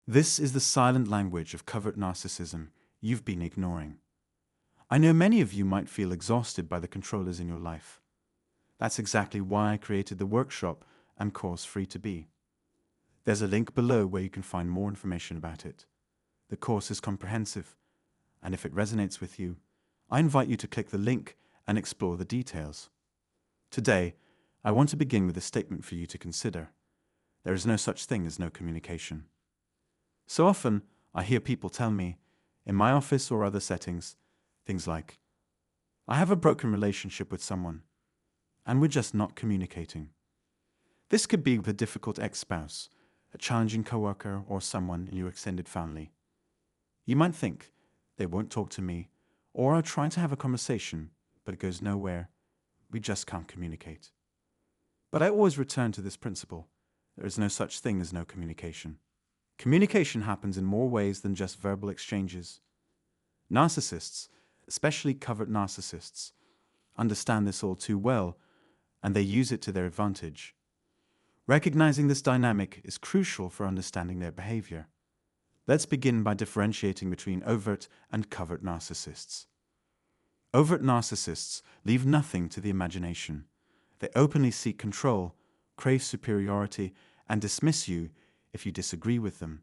This is the silent language of covert narcissism you've been ignoring. I know many of you might feel exhausted by the controllers in your life. That's exactly why I created the workshop and course Free to Be. There's a link below where you can find more information about it. The course is comprehensive, and if it resonates with you, I invite you to click the link and explore the details. Today, I want to begin with a statement for you to consider. There is no such thing as no communication. So often, I hear people tell me, in my office or other settings, things like, I have a broken relationship with someone, and we're just not communicating. This could be with a difficult ex-spouse, a challenging coworker, or someone in your extended family. You might think, they won't talk to me, or are trying to have a conversation, but it goes nowhere. We just can't communicate. But I always return to this principle. There is no such thing as no communication. Communication happens in more ways than just verbal exchanges. Narcissists, especially covert narcissists, understand this all too well, and they use it to their advantage. Recognizing this dynamic is crucial for understanding their behavior. Let's begin by differentiating between overt and covert narcissists. Overt narcissists leave nothing to the imagination. They openly seek control, crave superiority, and dismiss you if you disagree with them.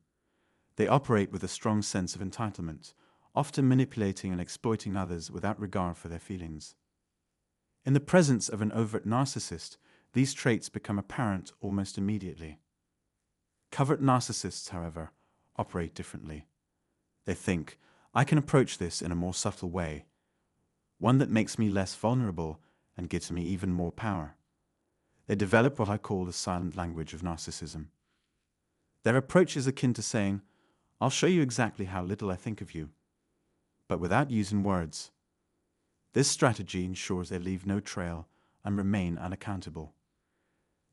They operate with a strong sense of entitlement, often manipulating and exploiting others without regard for their feelings. In the presence of an overt narcissist, these traits become apparent almost immediately. Covert narcissists, however, operate differently. They think, I can approach this in a more subtle way, one that makes me less vulnerable and gives me even more power. They develop what I call the silent language of narcissism. Their approach is akin to saying, I'll show you exactly how little I think of you, but without using words. This strategy ensures they leave no trail and remain unaccountable.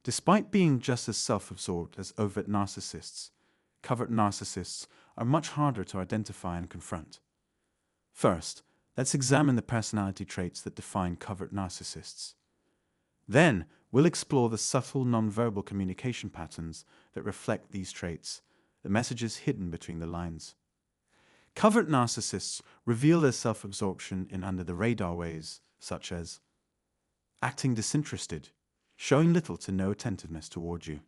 Despite being just as self-absorbed as overt narcissists, covert narcissists are much harder to identify and confront. First, let's examine the personality traits that define covert narcissists. Then, we'll explore the subtle nonverbal communication patterns that reflect these traits, the messages hidden between the lines. Covert narcissists reveal their self-absorption in under-the-radar ways, such as acting disinterested, showing little to no attentiveness toward you,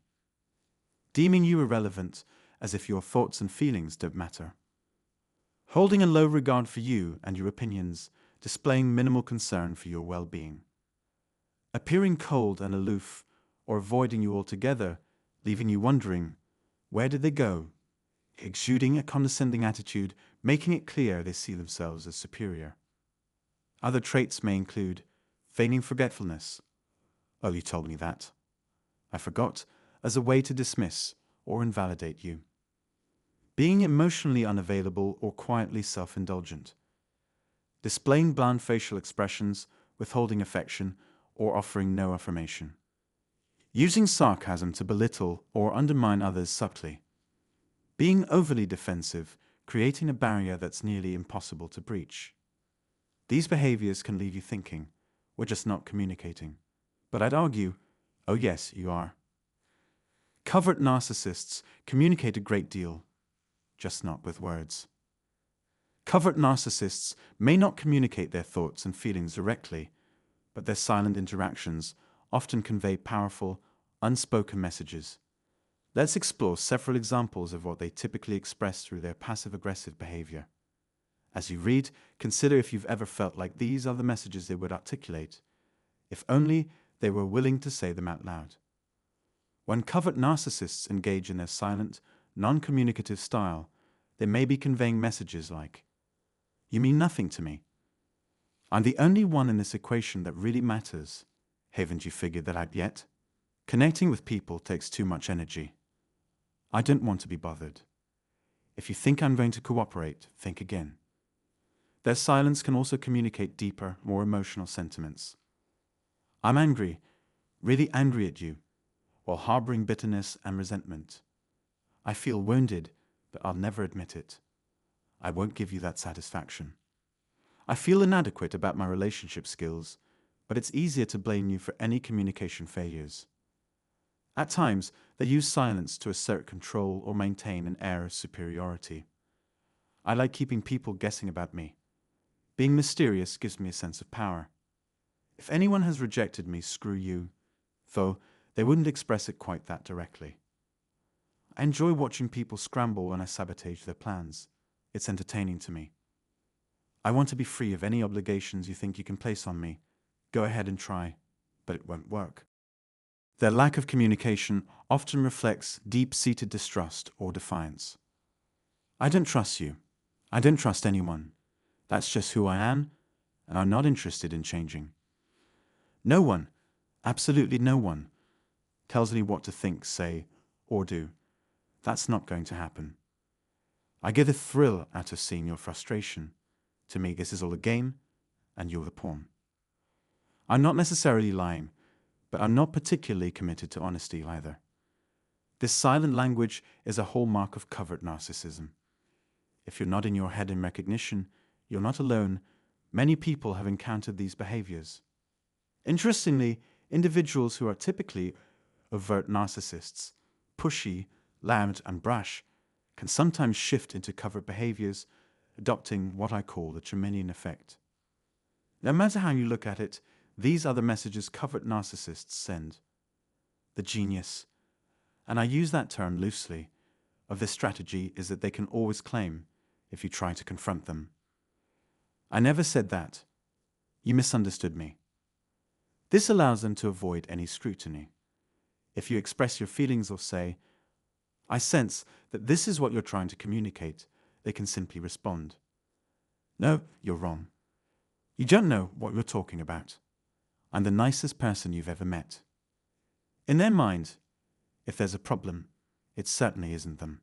deeming you irrelevant as if your thoughts and feelings don't matter, holding a low regard for you and your opinions, displaying minimal concern for your well-being, appearing cold and aloof, or avoiding you altogether, leaving you wondering, where did they go? Exuding a condescending attitude, making it clear they see themselves as superior. Other traits may include feigning forgetfulness. Oh, you told me that. I forgot, as a way to dismiss or invalidate you. Being emotionally unavailable or quietly self-indulgent. Displaying bland facial expressions, withholding affection, or offering no affirmation. Using sarcasm to belittle or undermine others subtly. Being overly defensive, creating a barrier that's nearly impossible to breach. These behaviors can leave you thinking, we're just not communicating. But I'd argue, oh yes, you are. Covert narcissists communicate a great deal, just not with words. Covert narcissists may not communicate their thoughts and feelings directly, but their silent interactions often convey powerful, unspoken messages. Let's explore several examples of what they typically express through their passive-aggressive behavior. As you read, consider if you've ever felt like these are the messages they would articulate, if only they were willing to say them out loud. When covert narcissists engage in their silent, non-communicative style, they may be conveying messages like, you mean nothing to me. I'm the only one in this equation that really matters. Haven't you figured that out yet? Connecting with people takes too much energy. I don't want to be bothered. If you think I'm going to cooperate, think again. Their silence can also communicate deeper, more emotional sentiments. I'm angry, really angry at you, while harboring bitterness and resentment. I feel wounded, but I'll never admit it. I won't give you that satisfaction. I feel inadequate about my relationship skills, but it's easier to blame you for any communication failures. At times, they use silence to assert control or maintain an air of superiority. I like keeping people guessing about me. Being mysterious gives me a sense of power. If anyone has rejected me, screw you, though they wouldn't express it quite that directly. I enjoy watching people scramble when I sabotage their plans. It's entertaining to me. I want to be free of any obligations you think you can place on me. Go ahead and try, but it won't work. Their lack of communication often reflects deep-seated distrust or defiance. I don't trust you. I don't trust anyone. That's just who I am, and I'm not interested in changing. No one, absolutely no one, tells me what to think, say, or do. That's not going to happen. I get a thrill out of seeing your frustration. To me, this is all a game, and you're the pawn. I'm not necessarily lying, but I'm not particularly committed to honesty either. This silent language is a hallmark of covert narcissism. If you're not in your head in recognition, you're not alone. Many people have encountered these behaviors. Interestingly, individuals who are typically overt narcissists, pushy, loud, and brash, can sometimes shift into covert behaviors, adopting what I call the Tremenian effect. No matter how you look at it, these are the messages covert narcissists send. The genius, and I use that term loosely, of this strategy is that they can always claim if you try to confront them. I never said that. You misunderstood me. This allows them to avoid any scrutiny. If you express your feelings or say, I sense that this is what you're trying to communicate, they can simply respond, no, you're wrong. You don't know what you're talking about. I'm the nicest person you've ever met. In their mind, if there's a problem, it certainly isn't them.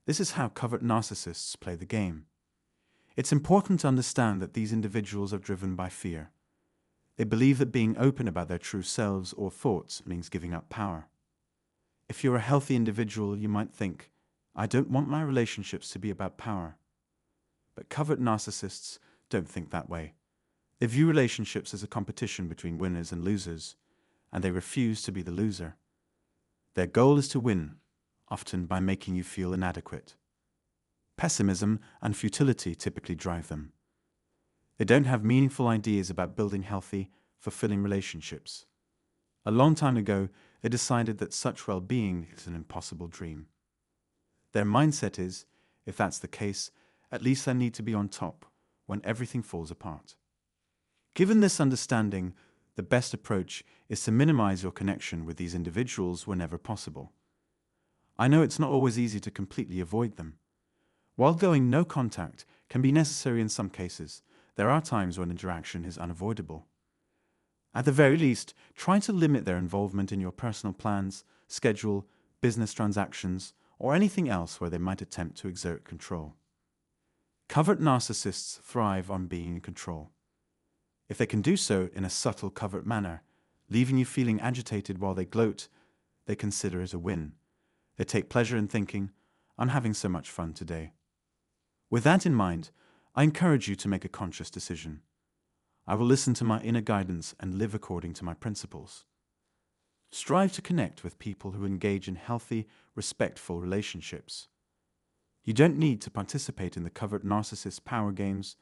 This is how covert narcissists play the game. It's important to understand that these individuals are driven by fear. They believe that being open about their true selves or thoughts means giving up power. If you're a healthy individual, you might think, I don't want my relationships to be about power. But covert narcissists don't think that way. They view relationships as a competition between winners and losers, and they refuse to be the loser. Their goal is to win, often by making you feel inadequate. Pessimism and futility typically drive them. They don't have meaningful ideas about building healthy, fulfilling relationships. A long time ago, they decided that such well-being is an impossible dream. Their mindset is, if that's the case, at least I need to be on top when everything falls apart. Given this understanding, the best approach is to minimize your connection with these individuals whenever possible. I know it's not always easy to completely avoid them. While going no contact can be necessary in some cases, there are times when interaction is unavoidable. At the very least, try to limit their involvement in your personal plans, schedule, business transactions, or anything else where they might attempt to exert control. Covert narcissists thrive on being in control. If they can do so in a subtle, covert manner, leaving you feeling agitated while they gloat, they consider it a win. They take pleasure in thinking, I'm having so much fun today. With that in mind, I encourage you to make a conscious decision. I will listen to my inner guidance and live according to my principles. Strive to connect with people who engage in healthy, respectful relationships. You don't need to participate in the covert narcissist power games,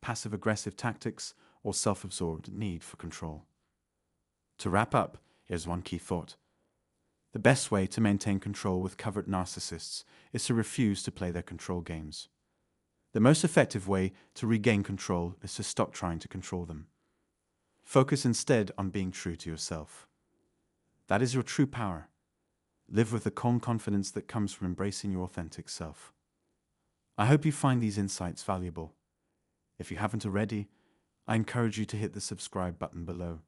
passive-aggressive tactics, or self-absorbed need for control. To wrap up, here's one key thought. The best way to maintain control with covert narcissists is to refuse to play their control games. The most effective way to regain control is to stop trying to control them. Focus instead on being true to yourself. That is your true power. Live with the calm confidence that comes from embracing your authentic self. I hope you find these insights valuable. If you haven't already, I encourage you to hit the subscribe button below.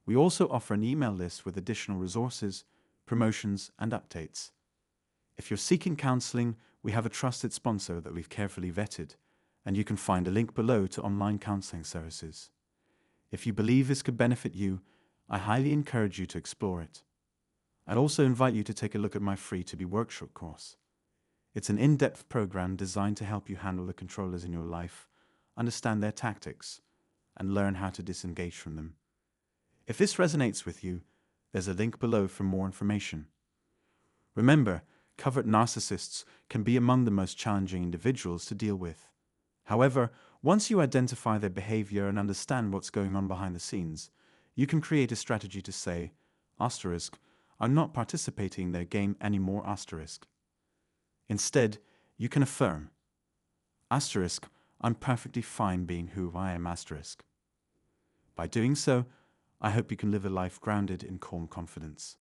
We also offer an email list with additional resources, promotions, and updates. If you're seeking counseling, we have a trusted sponsor that we've carefully vetted, and you can find a link below to online counseling services. If you believe this could benefit you, I highly encourage you to explore it. I'd also invite you to take a look at my free To Be workshop course. It's an in-depth program designed to help you handle the controllers in your life, understand their tactics, and learn how to disengage from them. If this resonates with you, There's a link below for more information. Remember, covert narcissists can be among the most challenging individuals to deal with. However, once you identify their behavior and understand what's going on behind the scenes, you can create a strategy to say, asterisk, I'm not participating in their game anymore, asterisk. Instead, you can affirm, asterisk, I'm perfectly fine being who I am, asterisk. By doing so, I hope you can live a life grounded in calm confidence.